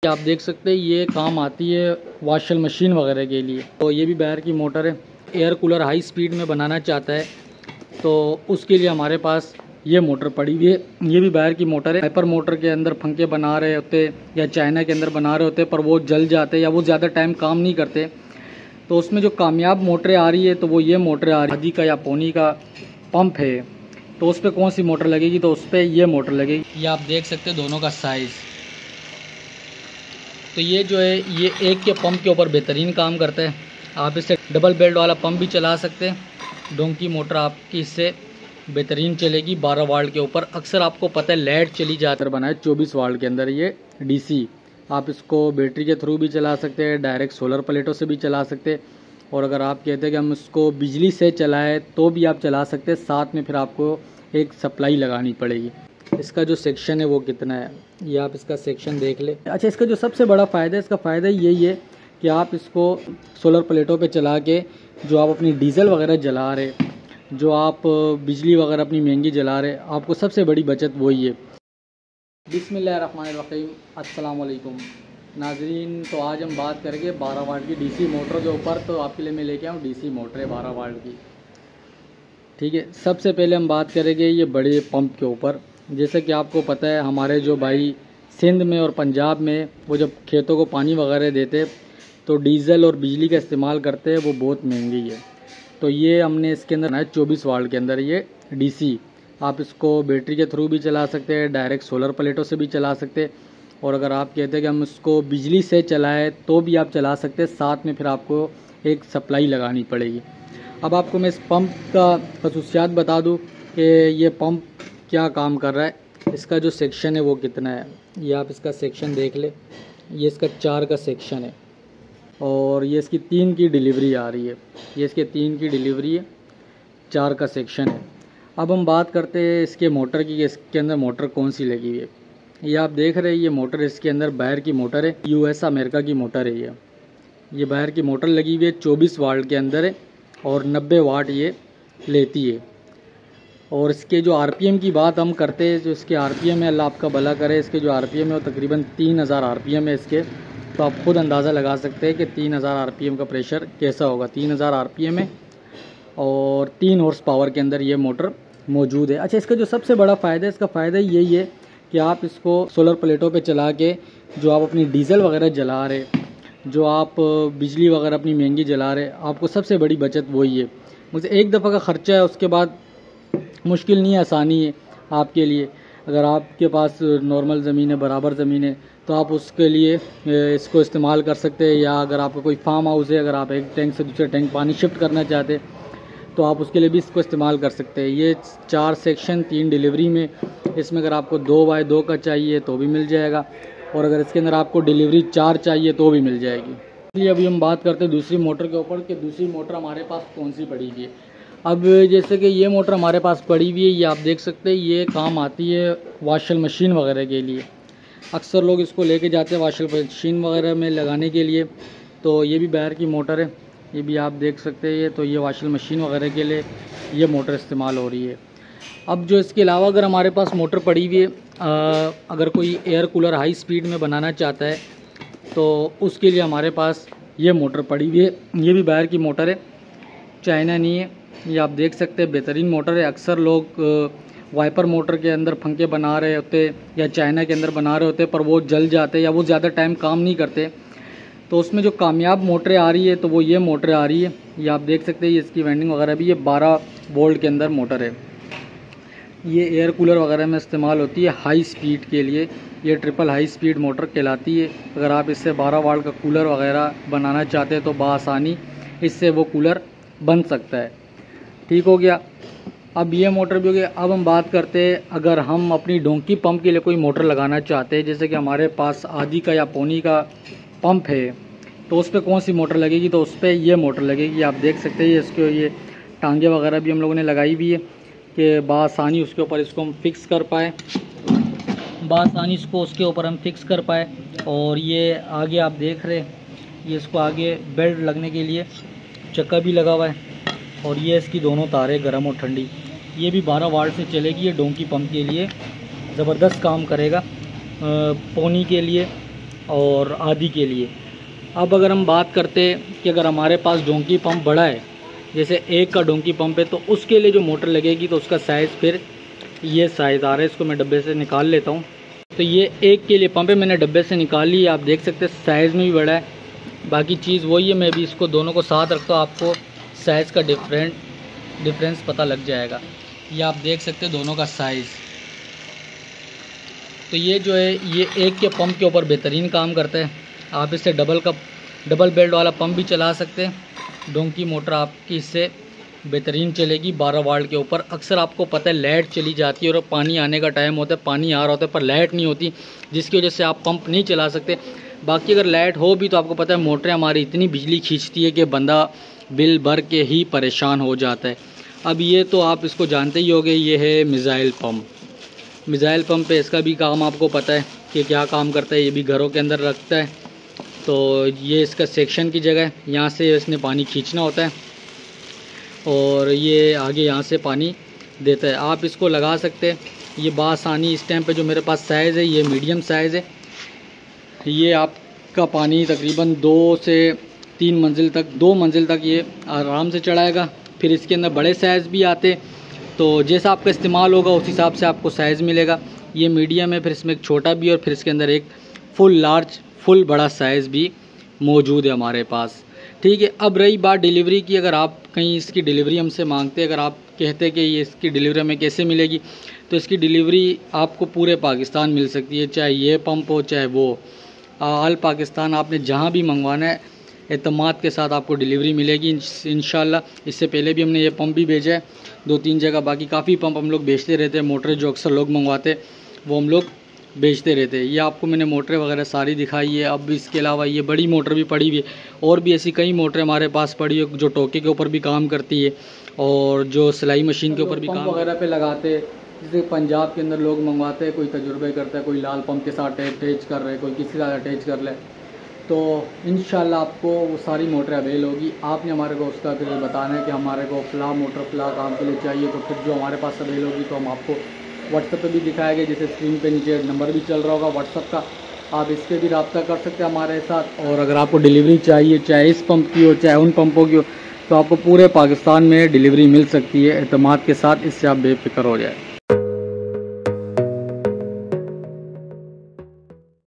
आप देख सकते हैं ये काम आती है वॉशिंग मशीन वगैरह के लिए। तो ये भी बाहर की मोटर है। एयर कूलर हाई स्पीड में बनाना चाहता है तो उसके लिए हमारे पास ये मोटर पड़ी हुई है। ये भी बाहर की मोटर है। हाइपर मोटर के अंदर पंखे बना रहे होते या चाइना के अंदर बना रहे होते पर वो जल जाते या वो ज़्यादा टाइम काम नहीं करते। तो उसमें जो कामयाब मोटरें आ रही है तो वो ये मोटरें आ रही है। आधी का या पौनी का पंप है तो उस पर कौन सी मोटर लगेगी, तो उस पर ये मोटर लगेगी। ये आप देख सकते हैं दोनों का साइज़। तो ये जो है ये एक के पंप के ऊपर बेहतरीन काम करता है। आप इससे डबल बेल्ट वाला पंप भी चला सकते हैं। डोंकी मोटर आपकी इससे बेहतरीन चलेगी 12 वाल्ट के ऊपर। अक्सर आपको पता है लाइट चली जाती है। बनाए 24 वाल्ट के अंदर ये डीसी। आप इसको बैटरी के थ्रू भी चला सकते हैं, डायरेक्ट सोलर प्लेटों से भी चला सकते हैं। और अगर आप कहते हैं कि हम इसको बिजली से चलाएं तो भी आप चला सकते हैं। साथ में फिर आपको एक सप्लाई लगानी पड़ेगी। इसका जो सेक्शन है वो कितना है ये आप इसका सेक्शन देख ले। अच्छा, इसका जो सबसे बड़ा फ़ायदा है, इसका फ़ायदा यही है कि आप इसको सोलर प्लेटों पे चला के जो आप अपनी डीजल वगैरह जला रहे, जो आप बिजली वगैरह अपनी महंगी जला रहे, आपको सबसे बड़ी बचत वही है। बिस्मिल्लाहिर्रहमानिर्रहीम, अस्सलाम वालेकुम नाजरीन। तो आज हम बात करेंगे 12 वाट की डीसी मोटर के ऊपर। तो आपके लिए मैं लेके आऊँ डीसी मोटर है 12 वाट की। ठीक है, सबसे पहले हम बात करेंगे ये बड़े पंप के ऊपर। जैसे कि आपको पता है हमारे जो भाई सिंध में और पंजाब में वो जब खेतों को पानी वगैरह देते तो डीज़ल और बिजली का इस्तेमाल करते हैं, वो बहुत महंगी है। तो ये हमने इसके अंदर है 24 वाल्ट के अंदर ये डीसी। आप इसको बैटरी के थ्रू भी चला सकते हैं, डायरेक्ट सोलर प्लेटों से भी चला सकते हैं। और अगर आप कहते हैं कि हम इसको बिजली से चलाएं तो भी आप चला सकते हैं। साथ में फिर आपको एक सप्लाई लगानी पड़ेगी। अब आपको मैं इस पंप का खसूसियात बता दूं कि ये पंप क्या काम कर रहा है। इसका जो सेक्शन है वो कितना है ये आप इसका सेक्शन देख ले। ये इसका 4 का सेक्शन है और ये इसकी 3 की डिलीवरी आ रही है। ये इसके 3 की डिलीवरी है, 4 का सेक्शन है। अब हम बात करते हैं इसके मोटर की, इसके अंदर मोटर कौन सी लगी हुई है। ये आप देख रहे हैं ये मोटर इसके अंदर बाहर की मोटर है, यूएस अमेरिका की मोटर है। ये बाहर की मोटर लगी हुई है, 24 वाट के अंदर है और 90 वाट ये लेती है। और इसके जो आरपीएम की बात हम करते हैं, जो इसके आरपीएम है, अल्लाह आपका भला करे, इसके जो आरपीएम है वो तकरीबन 3000 आरपीएम है इसके। तो आप खुद अंदाज़ा लगा सकते हैं कि 3000 आरपीएम का प्रेशर कैसा होगा। 3000 आरपीएम है और 3 हॉर्स पावर के अंदर ये मोटर मौजूद है। अच्छा, इसका जो सबसे बड़ा फ़ायदा है, इसका फ़ायदा यही है कि आप इसको सोलर प्लेटों पर चला के जो आप अपनी डीज़ल वगैरह जला रहे, जो आप बिजली वगैरह अपनी महंगी जला रहे, आपको सबसे बड़ी बचत वही है। मुझे एक दफ़ा का ख़र्चा है, उसके बाद मुश्किल नहीं, आसानी है आपके लिए। अगर आपके पास नॉर्मल ज़मीन है, बराबर ज़मीन है, तो आप उसके लिए इसको इस्तेमाल कर सकते हैं। या अगर आपका कोई फार्म हाउस है, अगर आप एक टैंक से दूसरे टैंक पानी शिफ्ट करना चाहते हैं तो आप उसके लिए भी इसको इस्तेमाल कर सकते हैं। ये 4 सेक्शन 3 डिलीवरी में, इसमें अगर आपको 2x2 का चाहिए तो भी मिल जाएगा और अगर इसके अंदर आपको डिलीवरी 4 चाहिए तो भी मिल जाएगी। इसलिए अभी हम बात करते हैं दूसरी मोटर के ऊपर कि दूसरी मोटर हमारे पास कौन सी पड़ी हुई है। अब जैसे कि ये मोटर हमारे पास पड़ी हुई है, ये आप देख सकते हैं ये काम आती है वॉशिंग मशीन वगैरह के लिए। अक्सर लोग इसको लेके जाते हैं वॉशिंग मशीन वगैरह में लगाने के लिए। तो ये भी बाहर की मोटर है, ये भी आप देख सकते हैं। ये तो ये वॉशिंग मशीन वगैरह के लिए ये मोटर इस्तेमाल हो रही है। अब जो इसके अलावा अगर हमारे पास मोटर पड़ी हुई है, अगर कोई एयर कूलर हाई स्पीड में बनाना चाहता है तो उसके लिए हमारे पास ये मोटर पड़ी हुई है। ये भी बाहर की मोटर है, चाइना नहीं है। ये आप देख सकते हैं बेहतरीन मोटर है। अक्सर लोग वाइपर मोटर के अंदर पंखे बना रहे होते या चाइना के अंदर बना रहे होते पर वो जल जाते या वो ज़्यादा टाइम काम नहीं करते। तो उसमें जो कामयाब मोटरें आ रही है तो वो ये मोटरें आ रही है। ये आप देख सकते हैं ये इसकी वाइंडिंग वगैरह भी, ये 12 वोल्ट के अंदर मोटर है। ये एयर कूलर वगैरह में इस्तेमाल होती है हाई स्पीड के लिए। ये ट्रिपल हाई स्पीड मोटर कहलाती है। अगर आप इससे 12 वाट का कूलर वगैरह बनाना चाहते हैं तो बआसानी इससे वो कूलर बन सकता है। ठीक हो गया, अब ये मोटर भी हो गया। अब हम बात करते हैं अगर हम अपनी डोंकी पंप के लिए कोई मोटर लगाना चाहते हैं, जैसे कि हमारे पास आधी का या पौनी का पंप है तो उस पर कौन सी मोटर लगेगी, तो उस पर ये मोटर लगेगी। आप देख सकते हैं इसके ये टांगे वगैरह भी हम लोगों ने लगाई हुई है कि बआसानी उसके ऊपर इसको हम फिक्स कर पाए, बआसानी इसको उसके ऊपर हम फिक्स कर पाए। और ये आगे आप देख रहे ये इसको आगे बेल्ट लगने के लिए चक्का भी लगा हुआ है। और ये इसकी दोनों तारें गर्म और ठंडी, ये भी 12 वाट से चलेगी। ये डोंकी पंप के लिए ज़बरदस्त काम करेगा। पौनी के लिए और आदि के लिए। अब अगर हम बात करते कि अगर हमारे पास डोंकी पंप बड़ा है, जैसे एक का डोंकी पंप है, तो उसके लिए जो मोटर लगेगी तो उसका साइज़ फिर ये साइज़ आ रहा है। इसको मैं डब्बे से निकाल लेता हूँ। तो ये एक के लिए पंप है, मैंने डब्बे से निकाल ली। आप देख सकते हैं साइज़ में भी बड़ा है, बाकी चीज़ वही है। मैं भी इसको दोनों को साथ रखता हूँ, आपको साइज़ का डिफरेंस पता लग जाएगा। ये आप देख सकते हैं दोनों का साइज़। तो ये जो है ये एक के पंप के ऊपर बेहतरीन काम करता है। आप इससे डबल बेल्ट वाला पंप भी चला सकते हैं। डोंकी मोटर आपकी इससे बेहतरीन चलेगी 12 वाल्ट के ऊपर। अक्सर आपको पता है लाइट चली जाती है और पानी आने का टाइम होता है, पानी आ रहा होता है पर लाइट नहीं होती, जिसकी वजह से आप पंप नहीं चला सकते। बाकी अगर लाइट हो भी तो आपको पता है मोटरें हमारी इतनी बिजली खींचती है कि बंदा बिल भर के ही परेशान हो जाता है। अब ये तो आप इसको जानते ही होंगे, ये है मिसाइल पंप। मिसाइल पंप है, इसका भी काम आपको पता है कि क्या काम करता है। ये भी घरों के अंदर रखता है। तो ये इसका सेक्शन की जगह है, यहाँ से इसने पानी खींचना होता है और ये आगे यहाँ से पानी देता है। आप इसको लगा सकते हैं ये बासानी। इस टाइम पे जो मेरे पास साइज़ है ये मीडियम साइज़ है। ये आपका पानी तकरीबन 2 से 3 मंजिल तक, 2 मंजिल तक ये आराम से चढ़ाएगा। फिर इसके अंदर बड़े साइज़ भी आते, तो जैसा आपका इस्तेमाल होगा उस हिसाब से आपको साइज़ मिलेगा। ये मीडियम है, फिर इसमें एक छोटा भी और फिर इसके अंदर एक फुल बड़ा साइज़ भी मौजूद है हमारे पास। ठीक है। अब रही बात डिलीवरी की, अगर आप कहीं इसकी डिलीवरी हमसे मांगते, अगर आप कहते कि ये इसकी डिलीवरी हमें कैसे मिलेगी, तो इसकी डिलीवरी आपको पूरे पाकिस्तान मिल सकती है। चाहे ये पंप हो चाहे वो, ऑल पाकिस्तान आपने जहाँ भी मंगवाना है एतमाद के साथ आपको डिलीवरी मिलेगी इंशाल्लाह। इससे पहले भी हमने ये पंप भी भेजा है 2-3 जगह। बाकी काफ़ी पंप हम लोग बेचते रहते हैं। मोटरें जो अक्सर लोग मंगवाते वो हम लोग बेचते रहते हैं। ये आपको मैंने मोटरें वगैरह सारी दिखाई है। अब इसके अलावा ये बड़ी मोटर भी पड़ी हुई है और भी ऐसी कई मोटरें हमारे पास पड़ी है जो टोके के ऊपर भी काम करती है और जो सिलाई मशीन के ऊपर भी काम वगैरह पे लगाते हैं। जैसे पंजाब के अंदर लोग मंगवाते हैं, कोई तजुर्बे करता है, कोई लाल पंप के साथ अटैच कर रहे, कोई किसी साथ अटैच कर ले, तो इंशाल्लाह आपको वो सारी मोटरें अवेल होगी। आपने हमारे को उसका फिर बताना है कि हमारे को फ़ला मोटर फ़ला काम के लिए चाहिए, तो फिर जो हमारे पास अवेल होगी तो हम आपको व्हाट्सएप पे भी दिखाएंगे। जैसे स्क्रीन पे नीचे नंबर भी चल रहा होगा व्हाट्सएप का, आप इस पर भी रब्ता कर सकते हैं हमारे साथ। और अगर आपको डिलीवरी चाहिए, चाहे इस पंप की हो चाहे उन पंपों की हो, तो आपको पूरे पाकिस्तान में डिलीवरी मिल सकती है एतमाद के साथ। इससे आप बेफिक्र हो जाए।